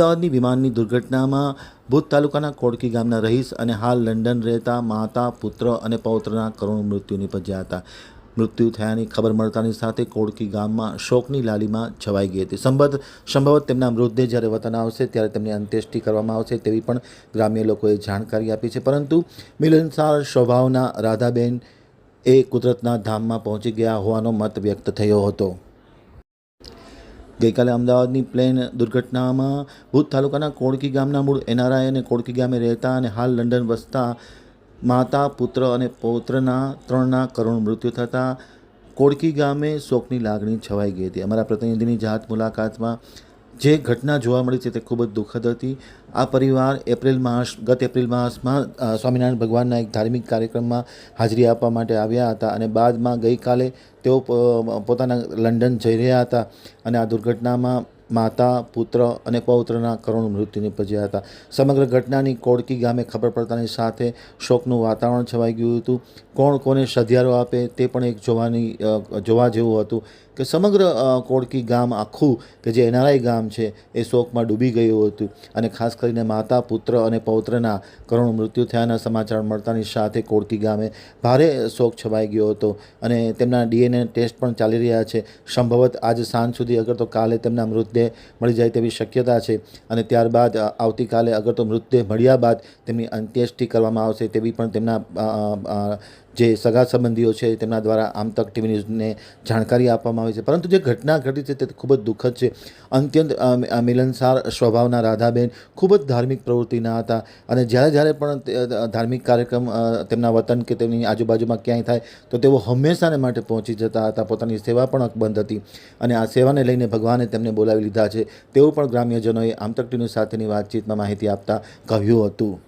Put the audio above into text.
અમદાવાદની વિમાનની દુર્ઘટનામાં ભૂત તાલુકાના કોડકી ગામના રહીશ અને હાલ લંડન રહેતા માતા, પુત્ર અને પૌત્રના કરુણ મૃત્યુ નિપજ્યા હતા. મૃત્યુ થયાની ખબર મળતાની સાથે કોડકી ગામમાં શોકની લાલીમાં છવાઈ ગઈ હતી. સંભવત તેમના મૃતદેહ જ્યારે વતન આવશે ત્યારે તેમની અંત્યેષ્ટિ કરવામાં આવશે તેવી પણ ગ્રામ્ય લોકોએ જાણકારી આપી છે. પરંતુ મિલનસાર સ્વભાવના રાધાબેન એ કુદરતના ધામમાં પહોંચી ગયા હોવાનો મત વ્યક્ત થયો હતો. ગઈકાલે અમદાવાદની પ્લેન દુર્ઘટનામાં ભૂત તાલુકાના કોડકી ગામના મૂળ એનઆરઆઈ અને કોડકી ગામે રહેતા અને હાલ લંડન વસતા માતા, પુત્ર અને પૌત્રના ત્રણના કરુણ મૃત્યુ થતાં કોડકી ગામે શોકની લાગણી છવાઈ ગઈ હતી. અમારા પ્રતિનિધિની જાત મુલાકાતમાં જે ઘટના જોવા મળી છે તે ખૂબ જ દુઃખદ હતી. આ પરિવાર ગત એપ્રિલ માસમાં સ્વામિનારાયણ ભગવાનના એક ધાર્મિક કાર્યક્રમમાં હાજરી આપવા માટે આવ્યા હતા અને બાદમાં ગઈકાલે તેઓ પોતાના લંડન જઈ રહ્યા હતા અને આ દુર્ઘટનામાં માતા, પુત્ર અને પૌત્રના કરુણ મૃત્યુ નિપજ્યા હતા. સમગ્ર ઘટનાની કોડકી ગામે ખબર પડતાની સાથે શોકનું વાતાવરણ છવાઈ ગયું હતું. કોણ કોને સધિયારો આપે તે પણ એક જોવા જેવું હતું કે સમગ્ર કોડકી ગામ આખું કે જે એનઆરઆઈ ગામ છે એ શોકમાં ડૂબી ગયું હતું અને ખાસ કરીને માતા, પુત્ર અને પૌત્રના કરુણ મૃત્યુ થયાના સમાચાર મળતાની સાથે કોડકી ગામે ભારે શોક છવાઈ ગયો હતો અને તેમના ડીએનએ ટેસ્ટ પણ ચાલી રહ્યા છે. સંભવત આજ સાંજ સુધી અગર તો કાલે તેમના મૃતદેહ મળી જાય તેવી શક્યતા છે અને ત્યારબાદ આવતીકાલે અગર તો મૃતદેહ મળ્યા બાદ તેમની અંત્યેષ્ટિ કરવામાં આવશે તેવી પણ તેમના જે સગા સંબંધીઓ છે તેમના દ્વારા આમતક ટીવી ન્યૂઝને જાણકારી આપવામાં આવી છે. પરંતુ જે ઘટના ઘટી છે તે ખૂબ જ દુઃખદ છે. અત્યંત મિલનસાર સ્વભાવના રાધાબેન ખૂબ જ ધાર્મિક પ્રવૃત્તિના હતા અને જ્યારે પણ ધાર્મિક કાર્યક્રમ તેમના વતન કે તેમની આજુબાજુમાં ક્યાંય થાય તો તેઓ હંમેશાને માટે પહોંચી જતા હતા. પોતાની સેવા પણ અકબંધ હતી અને આ સેવાને લઈને ભગવાને તેમને બોલાવી લીધા છે તેવું પણ ગ્રામ્યજનોએ આમતક ટીવી સાથેની વાતચીતમાં માહિતી આપતા કહ્યું હતું.